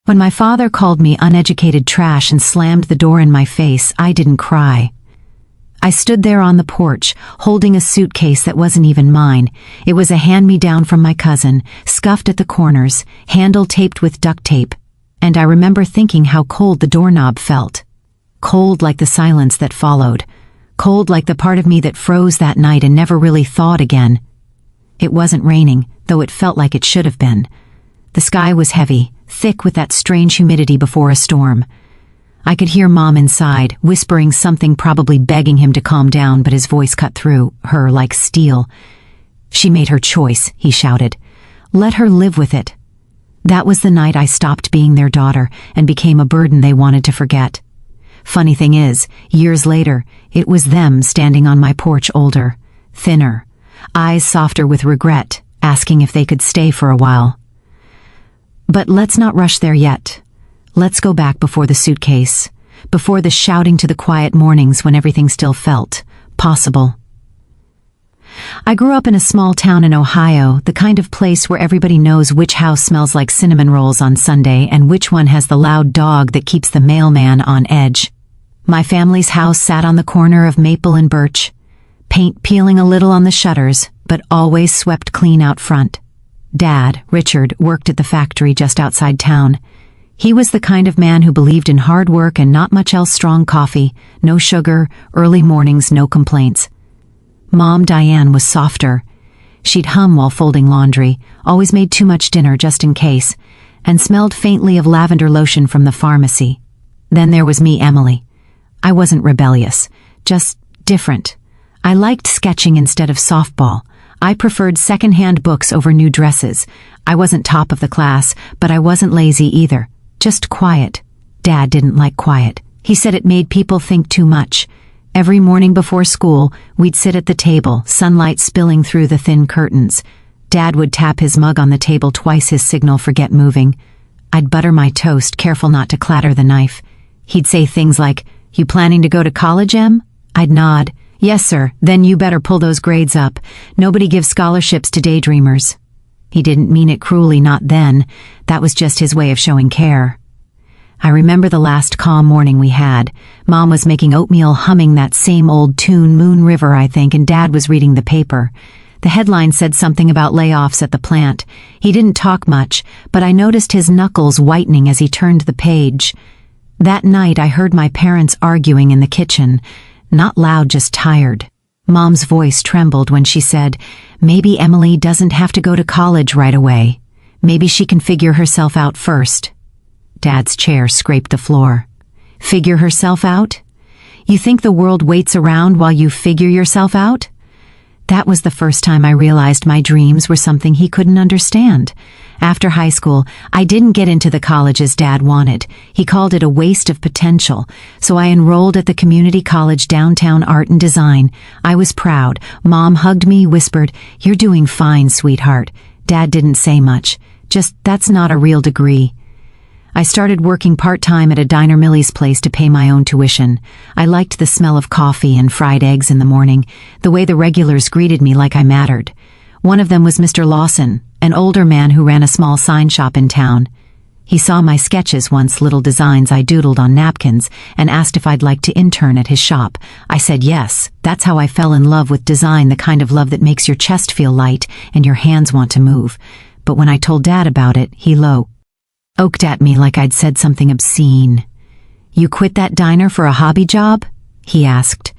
When my father called me uneducated trash and slammed the door in my face, I didn't cry. I stood there on the porch, holding a suitcase that wasn't even mine. It was a hand-me-down from my cousin, scuffed at the corners, handle taped with duct tape, and I remember thinking how cold the doorknob felt. Cold like the silence that followed. Cold like the part of me that froze that night and never really thawed again. It wasn't raining, though it felt like it should have been. The sky was heavy, thick with that strange humidity before a storm. I could hear Mom inside, whispering something, probably begging him to calm down, but his voice cut through her like steel. "She made her choice," he shouted. "Let her live with it." That was the night I stopped being their daughter and became a burden they wanted to forget. Funny thing is, years later, it was them standing on my porch, older, thinner, eyes softer with regret, asking if they could stay for a while. But let's not rush there yet. Let's go back before the suitcase, before the shouting to the quiet mornings when everything still felt possible. I grew up in a small town in Ohio, the kind of place where everybody knows which house smells like cinnamon rolls on Sunday and which one has the loud dog that keeps the mailman on edge. My family's house sat on the corner of Maple and Birch, paint peeling a little on the shutters, but always swept clean out front. Dad, Richard, worked at the factory just outside town. He was the kind of man who believed in hard work and not much else. Strong coffee, no sugar, early mornings, no complaints. Mom, Diane, was softer. She'd hum while folding laundry, always made too much dinner just in case, and smelled faintly of lavender lotion from the pharmacy. Then there was me, Emily. I wasn't rebellious, just different. I liked sketching instead of softball. I preferred second-hand books over new dresses. I wasn't top of the class, but I wasn't lazy either. Just quiet. Dad didn't like quiet. He said it made people think too much. Every morning before school, we'd sit at the table, sunlight spilling through the thin curtains. Dad would tap his mug on the table twice, his signal for get moving. I'd butter my toast, careful not to clatter the knife. He'd say things like, "You planning to go to college, Em?" I'd nod. "Yes, sir." "Then you better pull those grades up. Nobody gives scholarships to daydreamers." He didn't mean it cruelly, not then. That was just his way of showing care. I remember the last calm morning we had. Mom was making oatmeal, humming that same old tune, Moon River, I think, and Dad was reading the paper. The headline said something about layoffs at the plant. He didn't talk much, but I noticed his knuckles whitening as he turned the page. That night I heard my parents arguing in the kitchen. Not loud, just tired. Mom's voice trembled when she said, "Maybe Emily doesn't have to go to college right away. Maybe she can figure herself out first." Dad's chair scraped the floor. Figure herself out? You think the world waits around while you figure yourself out? That was the first time I realized my dreams were something he couldn't understand. After high school, I didn't get into the colleges Dad wanted. He called it a waste of potential, so I enrolled at the community college downtown, art and design. I was proud. Mom hugged me, whispered, "You're doing fine, sweetheart." Dad didn't say much. Just, "That's not a real degree." I started working part-time at a Diner Millie's place to pay my own tuition. I liked the smell of coffee and fried eggs in the morning, the way the regulars greeted me like I mattered. One of them was Mr. Lawson, an older man who ran a small sign shop in town. He saw my sketches once, little designs I doodled on napkins, and asked if I'd like to intern at his shop. I said yes. That's how I fell in love with design, the kind of love that makes your chest feel light and your hands want to move. But when I told Dad about it, he oaked at me like I'd said something obscene. "You quit that diner for a hobby job?" he asked.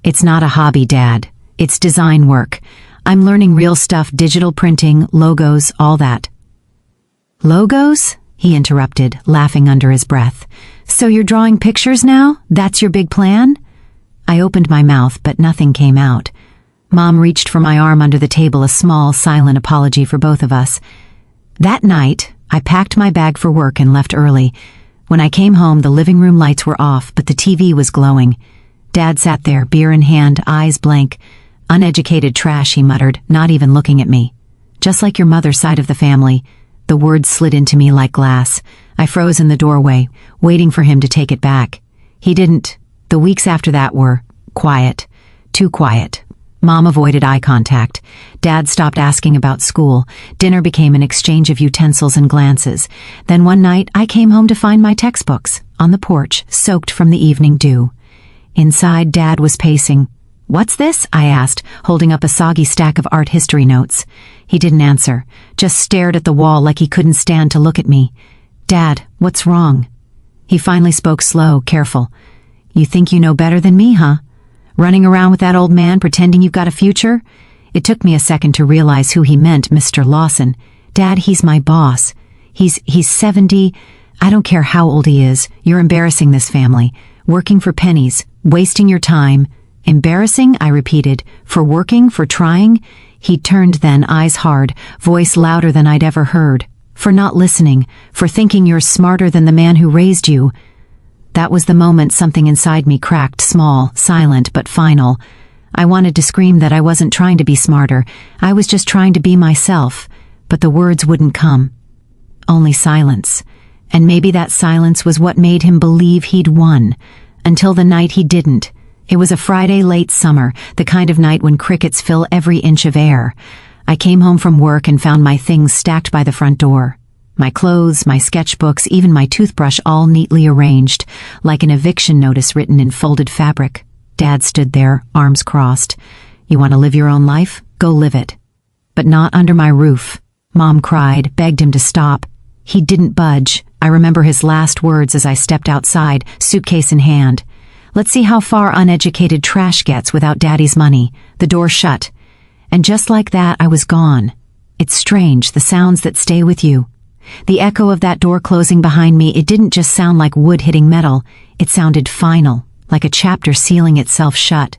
"It's not a hobby, Dad. It's design work. I'm learning real stuff, digital printing, logos, all that." "Logos?" he interrupted, laughing under his breath. "So you're drawing pictures now? That's your big plan?" I opened my mouth, but nothing came out. Mom reached for my arm under the table, a small, silent apology for both of us. That night, I packed my bag for work and left early. When I came home, the living room lights were off, but the TV was glowing. Dad sat there, beer in hand, eyes blank. "Uneducated trash," he muttered, not even looking at me. "Just like your mother's side of the family." The words slid into me like glass. I froze in the doorway, waiting for him to take it back. He didn't. The weeks after that were quiet. Too quiet. Mom avoided eye contact. Dad stopped asking about school. Dinner became an exchange of utensils and glances. Then one night, I came home to find my textbooks on the porch, soaked from the evening dew. Inside, Dad was pacing. "What's this?" I asked, holding up a soggy stack of art history notes. He didn't answer, just stared at the wall like he couldn't stand to look at me. "Dad, what's wrong?" He finally spoke slow, careful. "You think you know better than me, huh? Running around with that old man pretending you've got a future?" It took me a second to realize who he meant, Mr. Lawson. "Dad, he's my boss. He's 70. I don't care how old he is. You're embarrassing this family. Working for pennies, wasting your time." "Embarrassing?" I repeated. "For working, for trying?" He turned then, eyes hard, voice louder than I'd ever heard. "For not listening, for thinking you're smarter than the man who raised you." That was the moment something inside me cracked, small, silent, but final. I wanted to scream that I wasn't trying to be smarter. I was just trying to be myself. But the words wouldn't come. Only silence. And maybe that silence was what made him believe he'd won. Until the night he didn't. It was a Friday late summer, the kind of night when crickets fill every inch of air. I came home from work and found my things stacked by the front door. My clothes, my sketchbooks, even my toothbrush all neatly arranged, like an eviction notice written in folded fabric. Dad stood there, arms crossed. "You want to live your own life? Go live it. But not under my roof." Mom cried, begged him to stop. He didn't budge. I remember his last words as I stepped outside, suitcase in hand. "Let's see how far uneducated trash gets without Daddy's money." The door shut. And just like that, I was gone. It's strange, the sounds that stay with you. The echo of that door closing behind me, it didn't just sound like wood hitting metal. It sounded final, like a chapter sealing itself shut.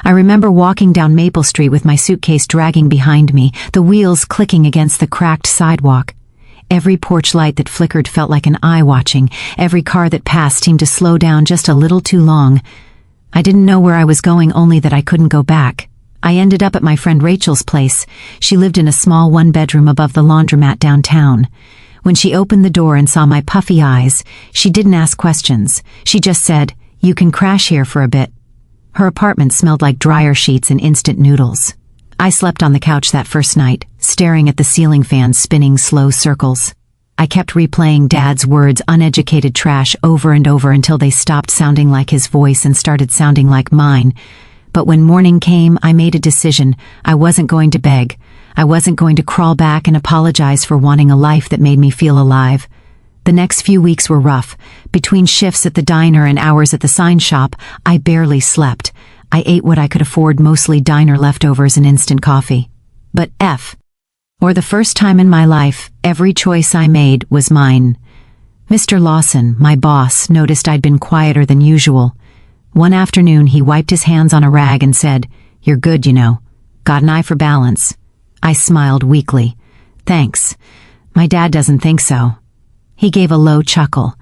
I remember walking down Maple Street with my suitcase dragging behind me, the wheels clicking against the cracked sidewalk. Every porch light that flickered felt like an eye watching. Every car that passed seemed to slow down just a little too long. I didn't know where I was going, only that I couldn't go back. I ended up at my friend Rachel's place. She lived in a small one-bedroom above the laundromat downtown. When she opened the door and saw my puffy eyes, she didn't ask questions. She just said, "You can crash here for a bit." Her apartment smelled like dryer sheets and instant noodles. I slept on the couch that first night, staring at the ceiling fan spinning slow circles. I kept replaying Dad's words, "uneducated trash," over and over until they stopped sounding like his voice and started sounding like mine. But when morning came, I made a decision. I wasn't going to beg. I wasn't going to crawl back and apologize for wanting a life that made me feel alive. The next few weeks were rough. Between shifts at the diner and hours at the sign shop, I barely slept. I ate what I could afford, mostly diner leftovers and instant coffee. But for the first time in my life, every choice I made was mine. Mr. Lawson, my boss, noticed I'd been quieter than usual. One afternoon, he wiped his hands on a rag and said, "You're good, you know. Got an eye for balance." I smiled weakly. "Thanks. My dad doesn't think so." He gave a low chuckle.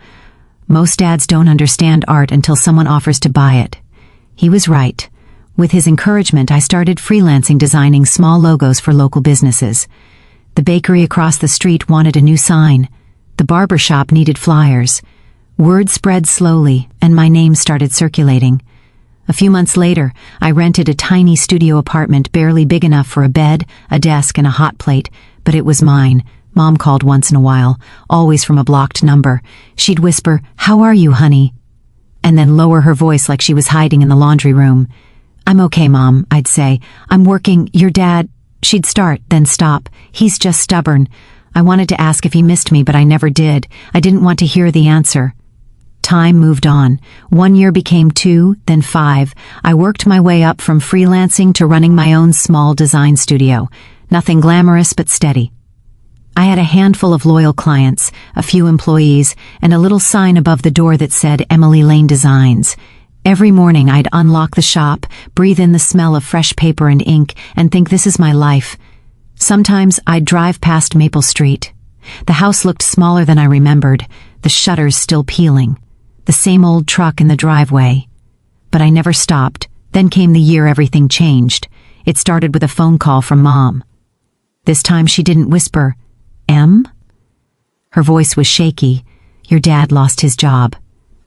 "Most dads don't understand art until someone offers to buy it." He was right. With his encouragement, I started freelancing, designing small logos for local businesses. The bakery across the street wanted a new sign. The barber shop needed flyers. Word spread slowly, and my name started circulating. A few months later, I rented a tiny studio apartment barely big enough for a bed, a desk, and a hot plate, but it was mine. Mom called once in a while, always from a blocked number. She'd whisper, "How are you, honey?" and then lower her voice like she was hiding in the laundry room. "I'm okay, Mom," I'd say. "I'm working. Your dad—" She'd start, then stop. "He's just stubborn." I wanted to ask if he missed me, but I never did. I didn't want to hear the answer. Time moved on. 1 year became 2, then 5. I worked my way up from freelancing to running my own small design studio. Nothing glamorous, but steady. I had a handful of loyal clients, a few employees, and a little sign above the door that said Emily Lane Designs. Every morning I'd unlock the shop, breathe in the smell of fresh paper and ink, and think, this is my life. Sometimes I'd drive past Maple Street. The house looked smaller than I remembered, the shutters still peeling. The same old truck in the driveway. But I never stopped. Then came the year everything changed. It started with a phone call from Mom. This time she didn't whisper, "Em?" Her voice was shaky. "Your dad lost his job."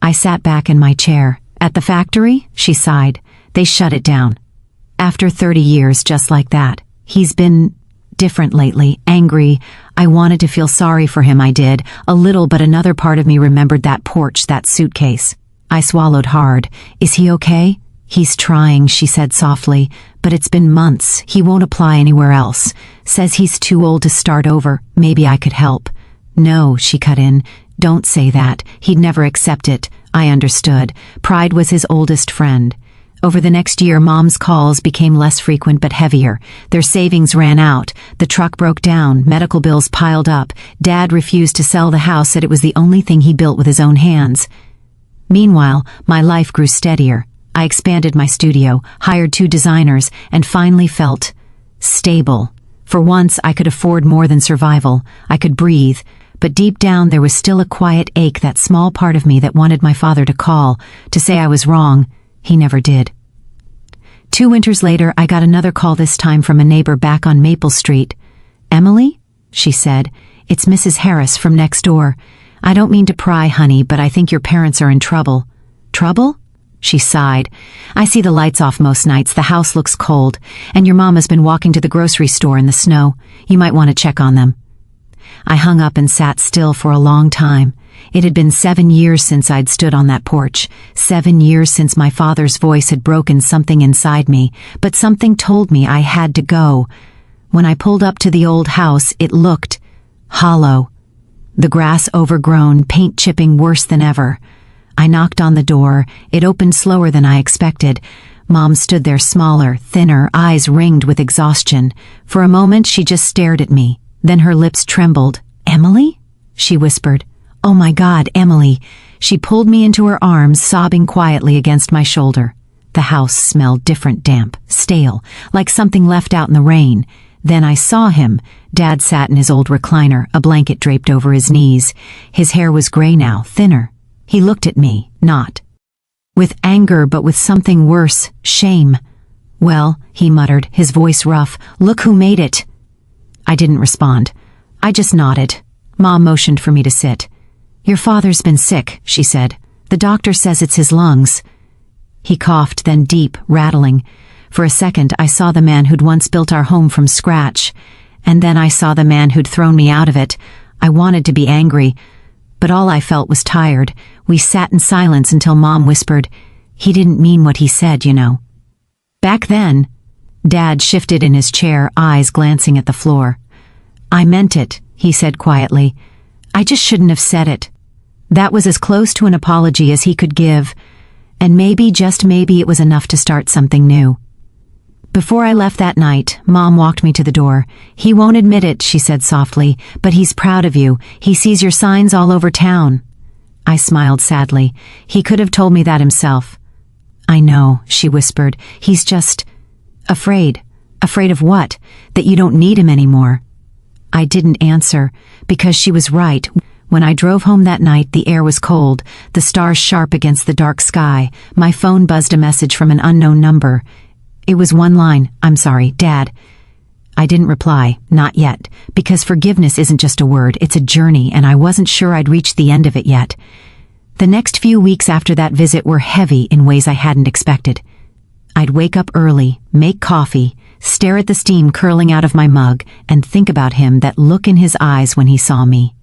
I sat back in my chair. "At the factory?" She sighed. "They shut it down." After 30 years just like that. He's been different lately, angry. I wanted to feel sorry for him, I did, a little, but another part of me remembered that porch, that suitcase. I swallowed hard. Is he okay? He's trying, she said softly, but it's been months. He won't apply anywhere else. Says he's too old to start over. Maybe I could help. No, she cut in. Don't say that. He'd never accept it. I understood. Pride was his oldest friend. Over the next year, Mom's calls became less frequent but heavier. Their savings ran out. The truck broke down. Medical bills piled up. Dad refused to sell the house, said it was the only thing he built with his own hands. Meanwhile, my life grew steadier. I expanded my studio, hired 2 designers, and finally felt stable. For once, I could afford more than survival. I could breathe. But deep down, there was still a quiet ache, that small part of me that wanted my father to call, to say I was wrong. He never did. 2 winters later, I got another call, this time from a neighbor back on Maple Street. "Emily?" she said. "It's Mrs. Harris from next door. I don't mean to pry, honey, but I think your parents are in trouble." "Trouble?" She sighed. "I see the lights off most nights, the house looks cold, and your mom has been walking to the grocery store in the snow. You might want to check on them." I hung up and sat still for a long time. It had been 7 years since I'd stood on that porch, 7 years since my father's voice had broken something inside me, but something told me I had to go. When I pulled up to the old house, it looked hollow. The grass overgrown, paint chipping worse than ever. I knocked on the door. It opened slower than I expected. Mom stood there, smaller, thinner, eyes ringed with exhaustion. For a moment, she just stared at me. Then her lips trembled. "Emily?" she whispered. "Oh my God, Emily." She pulled me into her arms, sobbing quietly against my shoulder. The house smelled different, damp, stale, like something left out in the rain. Then I saw him. Dad sat in his old recliner, a blanket draped over his knees. His hair was gray now, thinner. He looked at me, not with anger, but with something worse, shame. "Well," he muttered, his voice rough, "look who made it." I didn't respond. I just nodded. Mom motioned for me to sit. "Your father's been sick," she said. "The doctor says it's his lungs." He coughed, then deep, rattling. For a second, I saw the man who'd once built our home from scratch. And then I saw the man who'd thrown me out of it. I wanted to be angry, but all I felt was tired. We sat in silence until Mom whispered, "He didn't mean what he said, you know." Back then, Dad shifted in his chair, eyes glancing at the floor. "I meant it," he said quietly. "I just shouldn't have said it." That was as close to an apology as he could give, and maybe, just maybe, it was enough to start something new. Before I left that night, Mom walked me to the door. "He won't admit it," she said softly, "but he's proud of you. He sees your signs all over town." I smiled sadly. He could have told me that himself. "I know," she whispered. "He's just afraid." "Afraid of what? That you don't need him anymore." I didn't answer, because she was right. When I drove home that night, the air was cold, the stars sharp against the dark sky. My phone buzzed a message from an unknown number. It was one line, "I'm sorry, Dad." I didn't reply, not yet, because forgiveness isn't just a word, it's a journey, and I wasn't sure I'd reached the end of it yet. The next few weeks after that visit were heavy in ways I hadn't expected. I'd wake up early, make coffee, stare at the steam curling out of my mug, and think about him, that look in his eyes when he saw me.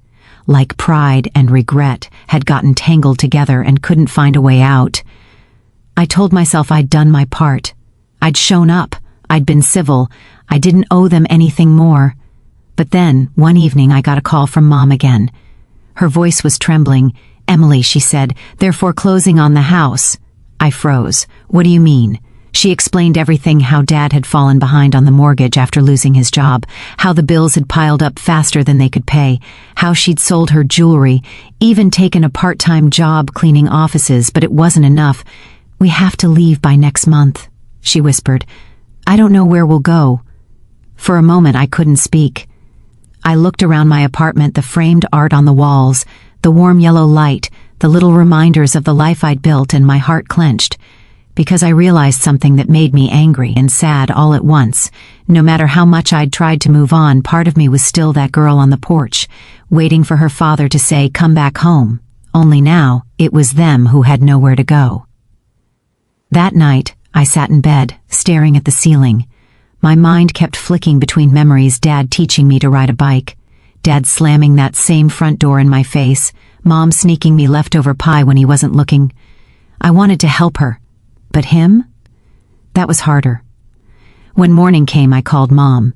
Like pride and regret had gotten tangled together and couldn't find a way out. I told myself I'd done my part. I'd shown up. I'd been civil. I didn't owe them anything more. But then, one evening, I got a call from Mom again. Her voice was trembling. "Emily," she said, "they're foreclosing on the house." I froze. "What do you mean?" She explained everything, how Dad had fallen behind on the mortgage after losing his job, how the bills had piled up faster than they could pay, how she'd sold her jewelry, even taken a part-time job cleaning offices, but it wasn't enough. "We have to leave by next month," she whispered. "I don't know where we'll go." For a moment, I couldn't speak. I looked around my apartment, the framed art on the walls, the warm yellow light, the little reminders of the life I'd built, and my heart clenched. Because I realized something that made me angry and sad all at once. No matter how much I'd tried to move on, part of me was still that girl on the porch, waiting for her father to say, "Come back home." Only now, it was them who had nowhere to go. That night, I sat in bed, staring at the ceiling. My mind kept flicking between memories: Dad teaching me to ride a bike, Dad slamming that same front door in my face, Mom sneaking me leftover pie when he wasn't looking. I wanted to help her, but him? That was harder. When morning came, I called Mom.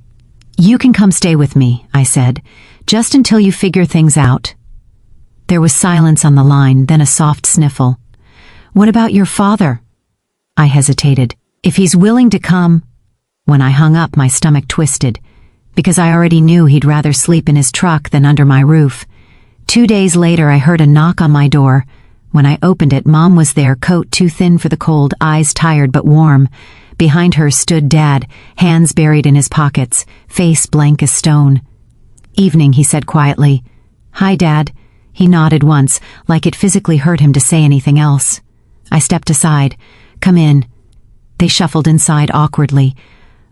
"You can come stay with me," I said, "just until you figure things out." There was silence on the line, then a soft sniffle. "What about your father?" I hesitated. "If he's willing to come—" When I hung up, my stomach twisted, because I already knew he'd rather sleep in his truck than under my roof. 2 days later, I heard a knock on my door. When I opened it, Mom was there, coat too thin for the cold, eyes tired but warm. Behind her stood Dad, hands buried in his pockets, face blank as stone. "Evening," he said quietly. "Hi, Dad." He nodded once, like it physically hurt him to say anything else. I stepped aside. "Come in." They shuffled inside awkwardly.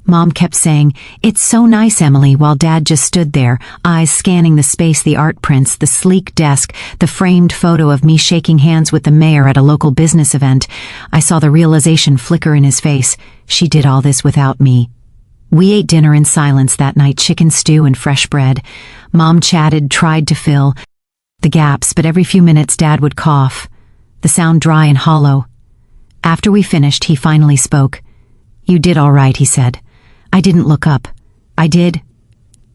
Mom kept saying, "It's so nice, Emily," while Dad just stood there, eyes scanning the space, the art prints, the sleek desk, the framed photo of me shaking hands with the mayor at a local business event. I saw the realization flicker in his face. She did all this without me. We ate dinner in silence that night, chicken stew and fresh bread. Mom chatted, tried to fill the gaps, but every few minutes Dad would cough, the sound dry and hollow. After we finished, he finally spoke. "You did all right," he said. I didn't look up. "I did?"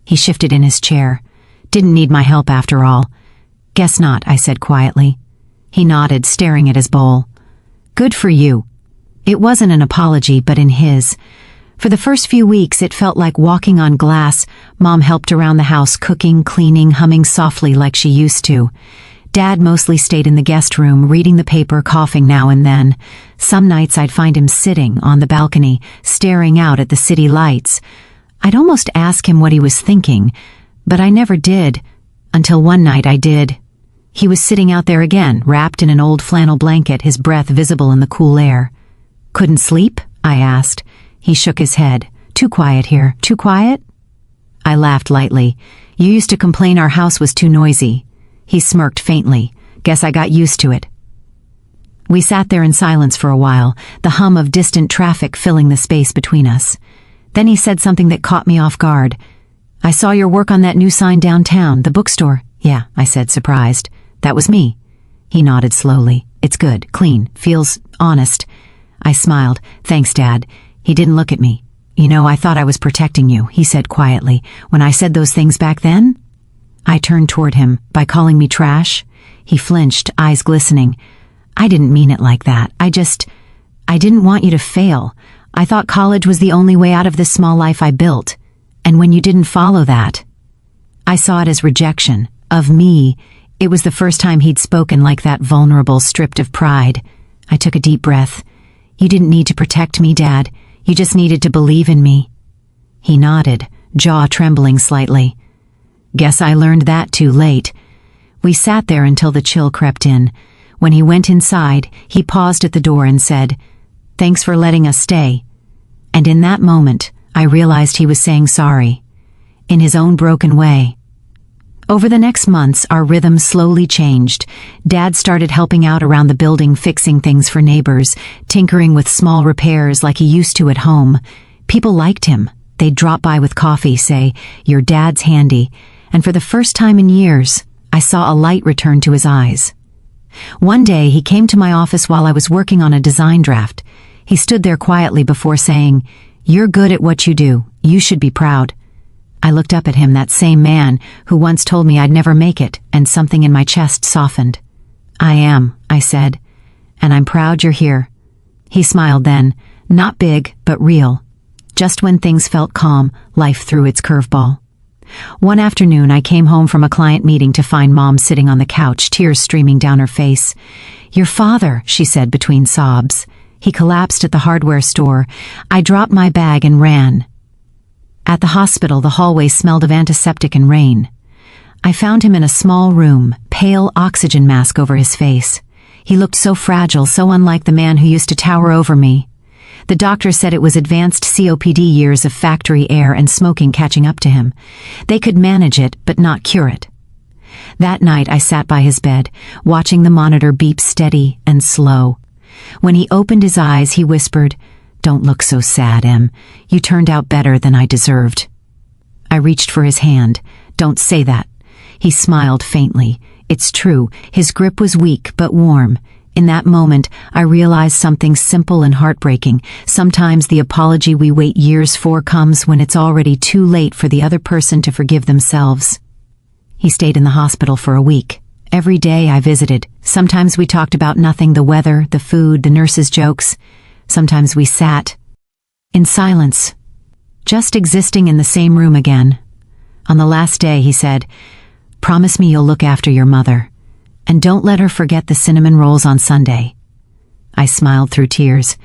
He shifted in his chair. "Didn't need my help after all." "Guess not," I said quietly. He nodded, staring at his bowl. "Good for you." It wasn't an apology, but in his. For the first few weeks, it felt like walking on glass. Mom helped around the house, cooking, cleaning, humming softly like she used to. Dad mostly stayed in the guest room, reading the paper, coughing now and then. Some nights I'd find him sitting on the balcony, staring out at the city lights. I'd almost ask him what he was thinking, but I never did, until one night I did. He was sitting out there again, wrapped in an old flannel blanket, his breath visible in the cool air. "Couldn't sleep?" I asked. He shook his head. "Too quiet here." "Too quiet?" I laughed lightly. "You used to complain our house was too noisy." He smirked faintly. "Guess I got used to it." We sat there in silence for a while, the hum of distant traffic filling the space between us. Then he said something that caught me off guard. "I saw your work on that new sign downtown, the bookstore." "Yeah," I said, surprised. "That was me." He nodded slowly. "It's good, clean, feels honest." I smiled. "Thanks, Dad." He didn't look at me. "You know, I thought I was protecting you," he said quietly. "When I said those things back then?" I turned toward him. "By calling me trash?" He flinched, eyes glistening. "I didn't mean it like that. I didn't want you to fail. I thought college was the only way out of this small life I built. And when you didn't follow that..." I saw it as rejection. Of me. It was the first time he'd spoken like that, vulnerable, stripped of pride. I took a deep breath. "You didn't need to protect me, Dad. You just needed to believe in me." He nodded, jaw trembling slightly. "Guess I learned that too late." We sat there until the chill crept in. When he went inside, he paused at the door and said, "Thanks for letting us stay." And in that moment, I realized he was saying sorry, in his own broken way. Over the next months, our rhythm slowly changed. Dad started helping out around the building, fixing things for neighbors, tinkering with small repairs like he used to at home. People liked him. They'd drop by with coffee, say, "Your dad's handy." And for the first time in years, I saw a light return to his eyes. One day, he came to my office while I was working on a design draft. He stood there quietly before saying, "You're good at what you do. You should be proud." I looked up at him, that same man who once told me I'd never make it, and something in my chest softened. "I am," I said, "and I'm proud you're here." He smiled then, not big, but real. Just when things felt calm, life threw its curveball. One afternoon, I came home from a client meeting to find Mom sitting on the couch, tears streaming down her face. "Your father," she said between sobs. "He collapsed at the hardware store. I dropped my bag and ran." At the hospital, the hallway smelled of antiseptic and rain. I found him in a small room, pale oxygen mask over his face. He looked so fragile, so unlike the man who used to tower over me. The doctor said it was advanced COPD, years of factory air and smoking catching up to him. They could manage it, but not cure it. That night I sat by his bed, watching the monitor beep steady and slow. When he opened his eyes, he whispered, Don't look so sad, Em. You turned out better than I deserved. I reached for his hand. Don't say that. He smiled faintly. It's true, his grip was weak but warm. In that moment, I realized something simple and heartbreaking. Sometimes the apology we wait years for comes when it's already too late for the other person to forgive themselves. He stayed in the hospital for a week. Every day I visited. Sometimes we talked about nothing, the weather, the food, the nurses' jokes. Sometimes we sat in silence, just existing in the same room again. On the last day, he said, "Promise me you'll look after your mother. And don't let her forget the cinnamon rolls on Sunday." I smiled through tears.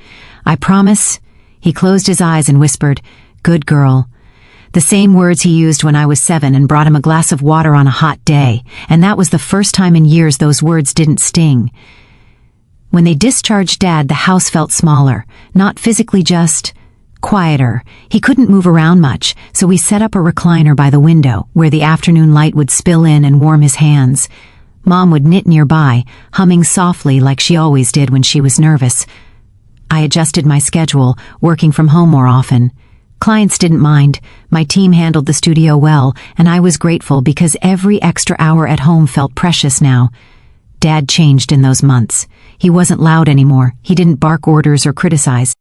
"I promise." He closed his eyes and whispered, "Good girl." The same words he used when I was 7 and brought him a glass of water on a hot day, and that was the first time in years those words didn't sting. When they discharged Dad, the house felt smaller, not physically, just quieter. He couldn't move around much, so we set up a recliner by the window where the afternoon light would spill in and warm his hands. Mom would knit nearby, humming softly like she always did when she was nervous. I adjusted my schedule, working from home more often. Clients didn't mind. My team handled the studio well, and I was grateful because every extra hour at home felt precious now. Dad changed in those months. He wasn't loud anymore. He didn't bark orders or criticize.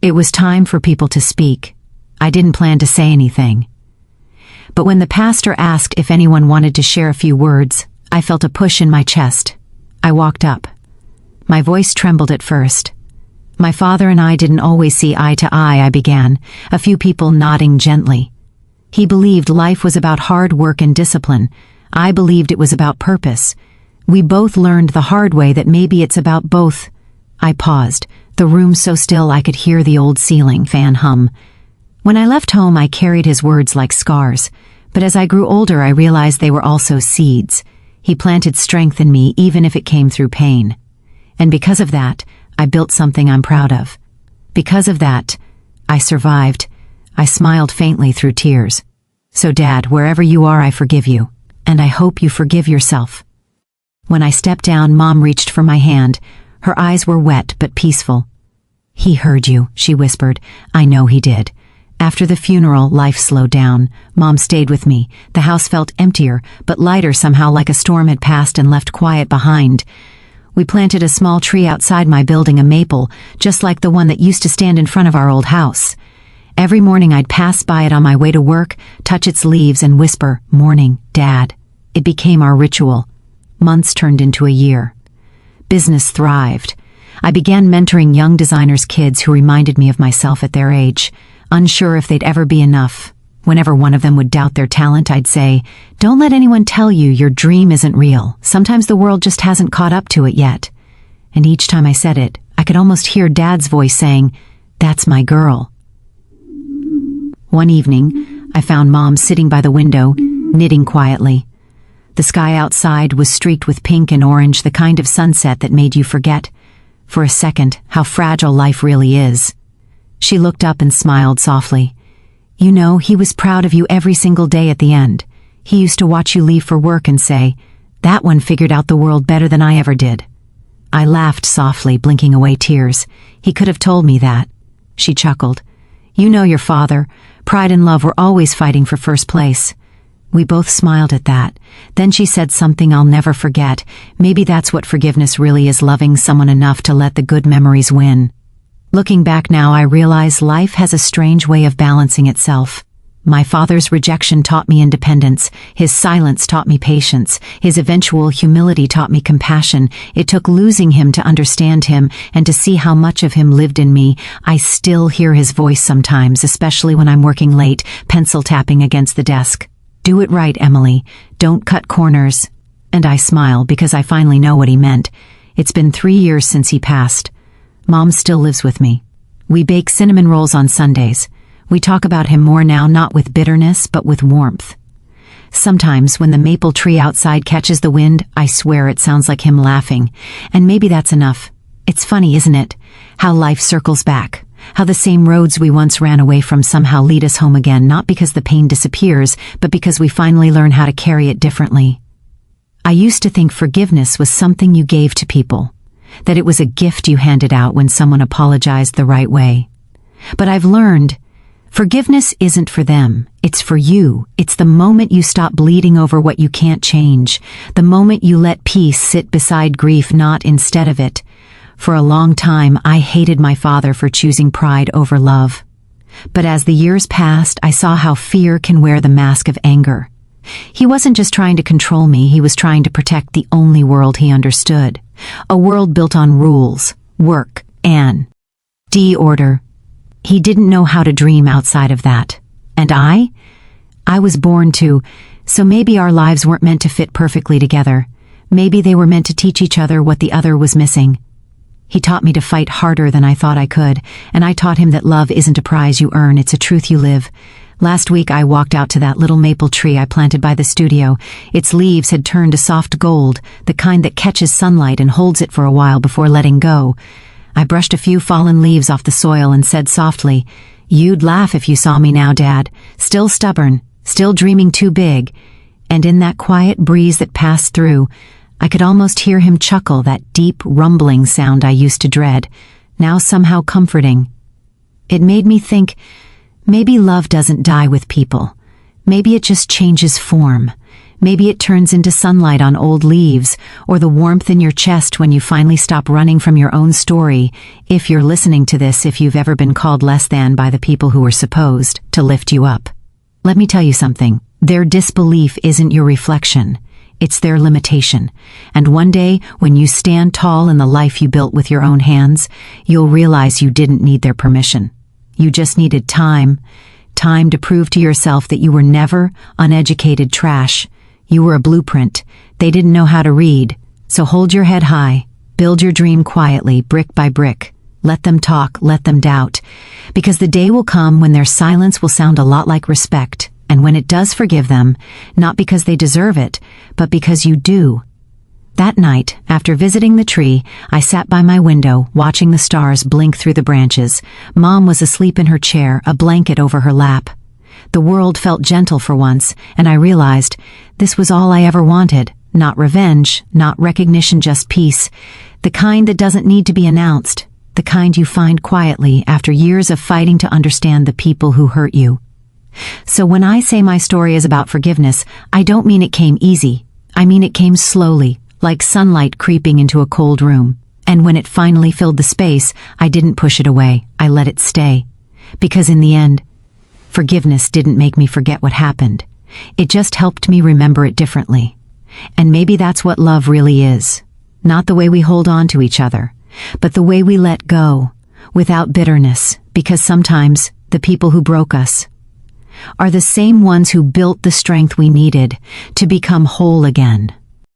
It was time for people to speak. I didn't plan to say anything. But when the pastor asked if anyone wanted to share a few words, I felt a push in my chest. I walked up. My voice trembled at first. "My father and I didn't always see eye to eye," I began, a few people nodding gently. "He believed life was about hard work and discipline. I believed it was about purpose. We both learned the hard way that maybe it's about both." I paused, the room so still I could hear the old ceiling fan hum. When I left home, I carried his words like scars, but as I grew older, I realized they were also seeds. He planted strength in me even if it came through pain. And because of that, I built something I'm proud of. Because of that, I survived. I smiled faintly through tears. "So Dad, wherever you are, I forgive you. And I hope you forgive yourself." When I stepped down, Mom reached for my hand. Her eyes were wet but peaceful. "He heard you," she whispered. "I know he did." After the funeral, life slowed down. Mom stayed with me. The house felt emptier, but lighter somehow, like a storm had passed and left quiet behind. We planted a small tree outside my building, a maple, just like the one that used to stand in front of our old house. Every morning I'd pass by it on my way to work, touch its leaves and whisper, "Morning, Dad." It became our ritual. Months turned into a year. Business thrived. I began mentoring young designers' kids who reminded me of myself at their age. Unsure if they'd ever be enough. Whenever one of them would doubt their talent, I'd say, "Don't let anyone tell you your dream isn't real. Sometimes the world just hasn't caught up to it yet." And each time I said it, I could almost hear Dad's voice saying, "That's my girl." One evening, I found Mom sitting by the window, knitting quietly. The sky outside was streaked with pink and orange, the kind of sunset that made you forget, for a second, how fragile life really is. She looked up and smiled softly. "You know, he was proud of you every single day at the end. He used to watch you leave for work and say, 'That one figured out the world better than I ever did.'" I laughed softly, blinking away tears. "He could have told me that." She chuckled. "You know your father. Pride and love were always fighting for first place." We both smiled at that. Then she said something I'll never forget. "Maybe that's what forgiveness really is, loving someone enough to let the good memories win." Looking back now, I realize life has a strange way of balancing itself. My father's rejection taught me independence. His silence taught me patience. His eventual humility taught me compassion. It took losing him to understand him and to see how much of him lived in me. I still hear his voice sometimes, especially when I'm working late, pencil tapping against the desk. "Do it right, Emily. Don't cut corners." And I smile because I finally know what he meant. It's been 3 years since he passed. Mom still lives with me. We bake cinnamon rolls on Sundays. We talk about him more now, not with bitterness, but with warmth. Sometimes when the maple tree outside catches the wind, I swear it sounds like him laughing. And maybe that's enough. It's funny, isn't it? How life circles back. How the same roads we once ran away from somehow lead us home again, not because the pain disappears, but because we finally learn how to carry it differently. I used to think forgiveness was something you gave to people, that it was a gift you handed out when someone apologized the right way. But I've learned forgiveness isn't for them, it's for you. It's the moment you stop bleeding over what you can't change, the moment you let peace sit beside grief, not instead of it. For a long time, I hated my father for choosing pride over love. But as the years passed, I saw how fear can wear the mask of anger. He wasn't just trying to control me, he was trying to protect the only world he understood. A world built on rules, work, and order. He didn't know how to dream outside of that. And I was born to, so maybe our lives weren't meant to fit perfectly together. Maybe they were meant to teach each other what the other was missing. He taught me to fight harder than I thought I could, and I taught him that love isn't a prize you earn, it's a truth you live. Last week I walked out to that little maple tree I planted by the studio. Its leaves had turned to soft gold, the kind that catches sunlight and holds it for a while before letting go. I brushed a few fallen leaves off the soil and said softly, "You'd laugh if you saw me now, Dad. Still stubborn, still dreaming too big." And in that quiet breeze that passed through, I could almost hear him chuckle, that deep, rumbling sound I used to dread, now somehow comforting. It made me think, maybe love doesn't die with people. Maybe it just changes form. Maybe it turns into sunlight on old leaves, or the warmth in your chest when you finally stop running from your own story. If you're listening to this, if you've ever been called less than by the people who were supposed to lift you up, let me tell you something. Their disbelief isn't your reflection. It's their limitation. And one day, when you stand tall in the life you built with your own hands, you'll realize you didn't need their permission. You just needed time to prove to yourself that you were never uneducated trash. You were a blueprint. They didn't know how to read. So hold your head high. Build your dream quietly, brick by brick. Let them talk, let them doubt. Because the day will come when their silence will sound a lot like respect. And when it does, forgive them, not because they deserve it, but because you do. That night, after visiting the tree, I sat by my window, watching the stars blink through the branches. Mom was asleep in her chair, a blanket over her lap. The world felt gentle for once, and I realized this was all I ever wanted. Not revenge, not recognition, just peace. The kind that doesn't need to be announced. The kind you find quietly after years of fighting to understand the people who hurt you. So when I say my story is about forgiveness, I don't mean it came easy. I mean it came slowly, like sunlight creeping into a cold room. And when it finally filled the space, I didn't push it away. I let it stay. Because in the end, forgiveness didn't make me forget what happened. It just helped me remember it differently. And maybe that's what love really is. Not the way we hold on to each other, but the way we let go, without bitterness, because sometimes the people who broke us are the same ones who built the strength we needed to become whole again.